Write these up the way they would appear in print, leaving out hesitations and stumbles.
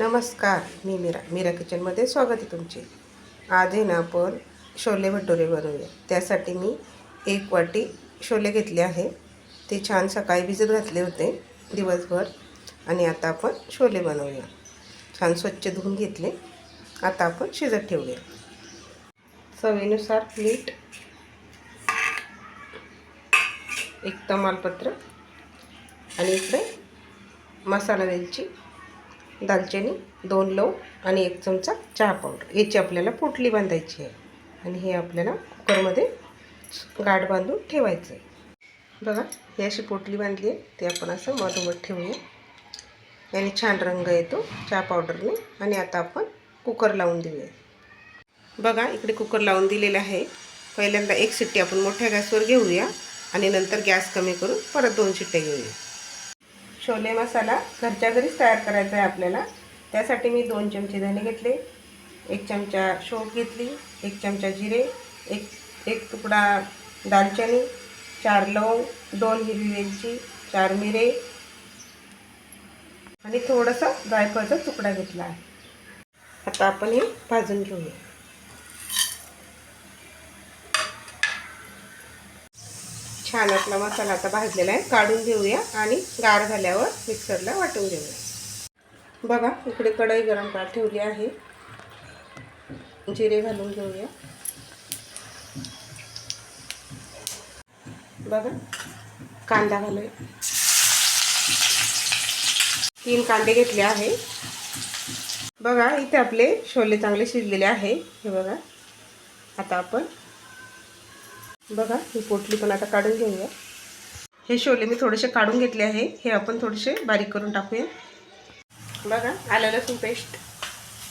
नमस्कार, मी मीरा किचनमध्ये स्वागत आहे तुमचे। आज आहे ना आपण छोले भटुरे बनवूया। त्यासाठी मी 1 वाटी छोले घेतले आहे। ते छान सकाळी भिजत घातले होते दिवसभर आणि आता आपण छोले बनवूया। छान स्वच्छ धुवून घेतले। आता आपण शिजत ठेवूया। चवीनुसार मीठ, 1 तमालपत्र आणि इकडे मसाला वेलची, दालचिनी, 2 लवंग आणि 1 चमचा चहा पावडर याची आपल्याला पोटली बांधायची आहे आणि हे आपल्याला कुकरमध्ये गाठ बांधून ठेवायचं आहे। बघा, ही अशी पोटली बांधली आहे। ते आपण असं मधोमध ठेवूया। याने छान रंग येतो चहा पावडरने। आणि आता आपण कुकर लावून देऊया। बघा, इकडे कुकर लावून दिलेला आहे। पहिल्यांदा 1 शिट्टी आपण मोठ्या गॅसवर घेऊया आणि नंतर गॅस कमी करून परत 2 शिट्ट्या घेऊया। छोले मसाला घरच्या घरीच तयार करायचा आहे आपल्याला। त्यासाठी मी 2 चमचे धने घेतले, 1 चमचा शोप घेतली, 1 चमचा जिरे, एक तुकडा दालचिनी, 4 लवंग, 2 हिरवी वेलची, 4 मिरे आणि थोडासा जायफळचा तुकडा घेतला आहे। आता आपण हे भाजून घेऊया। छान आपला मसाला आता भाजलेला आहे। काढून घेऊया आणि गार झाल्यावर मिक्सरला वाटून घेऊया। बघा, इकडे कढई गरम करायला ठेवली आहे। जिरे घालून घेऊया। बघा, कांदा घालूया। 3 कांदे घेतले आहे। बघा, इथे आपले छोले चांगले शिजलेले आहे। हे बघा, आता आपण बघा ही पोटली पण आता काढून घेऊया। हे छोले मी थोडेसे काढून घेतले आहे। हे आपण थोडेसे बारीक करून टाकूया। बघा, आलं लसूण पेस्ट,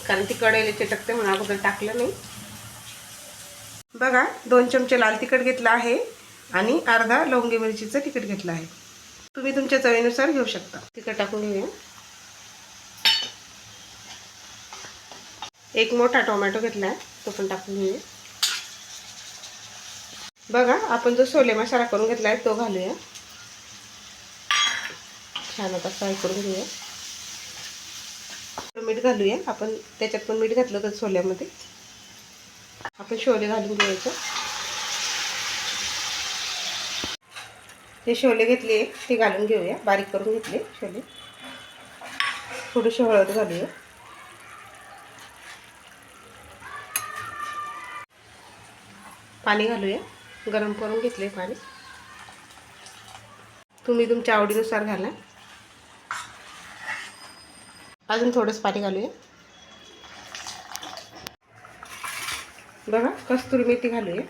कारण ती कढईला चिटकते म्हणून अगोदर टाकलं नाही। बघा, 2 चमचे लाल तिखट घेतलं आहे आणि अर्धा लवंगी मिरचीचं तिखट घेतलं आहे। तुम्ही तुमच्या चवीनुसार घेऊ शकता। तिखट टाकून घेऊया। 1 मोठा टोमॅटो घेतला आहे, तो पण टाकून घेऊया। बघा, आपण जो छोले मसाला करून घेतला आहे तो घालूया। छान आता फ्राय करून घेऊया। मीठ घालूया। आपण त्याच्यात पण मीठ घातलं होतं छोल्यामध्ये। आपण छोले घालून घ्यायचं। हे छोले घेतले ते घालून घेऊया। बारीक करून घेतले छोले। थोडीशी हळद घालूया। पाणी घालूया। गरम करून घेतले पाणी। तुम्ही तुमच्या आवडीनुसार घाला। अजून थोडंसं पाणी घालूया। बघा, कस्तुरी मेथी घालूया।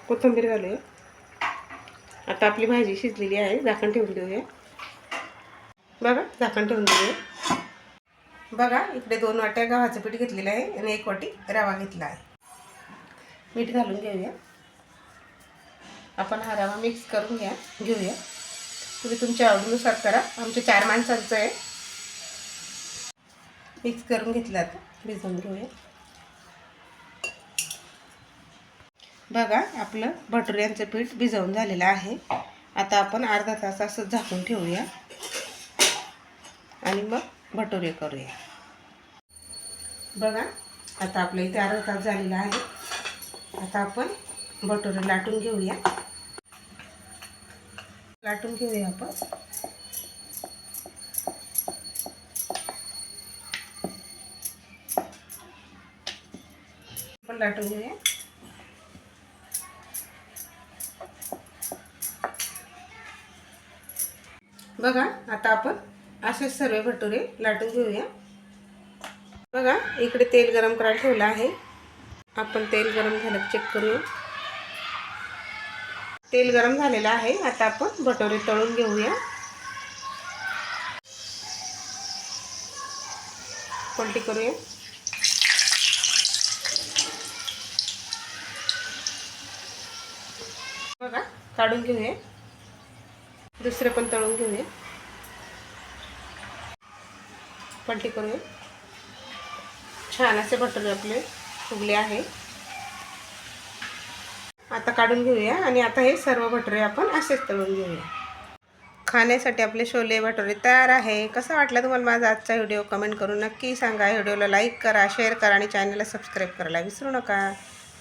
कोथिंबीर घालूया। आता आपली भाजी शिजलेली आहे। झाकण ठेवून देऊया। बघा, झाकण ठेवून देऊया। बघा, इकडे 2 वाट्या गव्हाचं पीठ घेतलेलं आहे आणि 1 वाटी रवा घेतला आहे। मीठ घालून घेऊया। आपण हा रवा मिक्स करून घेऊया। तुम्ही तुमच्या आवडीनुसार करा। आमच्या 4 माणसांचं आहे। मिक्स करून घेतलं, आता भिजवून घेऊया। बघा, आपलं भटुऱ्यांचं पीठ भिजवून झालेलं आहे। आता आपण अर्धा तास असं झाकून ठेवूया आणि मग भटुरे करूया। बघा, आता आपल्या इथे अर्धा तास झालेला आहे। आता आपण भटुरे लाटून घेऊया। आपण लाटून घेऊया। बघा, आता आपण असे सर्व भटुरे लाटून घेऊया। बघा, इकडे तेल गरम करायला ठेवलं आहे। आपण तेल गरम झालं चेक करूया। तेल गरम झालेलं आहे। आता आपण भटुरे तळून घेऊया। पलटी करूया। बघा, काढून घेऊया। दुसरे पण तळून घेऊया। पलटी करूया। छान असे भटुरे आपले फुगले आहे। आता काढून घेऊया आणि आता हे सर्व भटुरे आपण असेच तळून घेऊया। खाण्यासाठी आपले छोले भटुरे तयार आहे. कसा वाटला तुम्हाला माझा आजचा व्हिडिओ कमेंट करून नक्की सांगा. व्हिडिओला लाईक करा, शेअर करा आणि चॅनलला सबस्क्राईब करायला विसरू नका.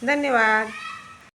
धन्यवाद.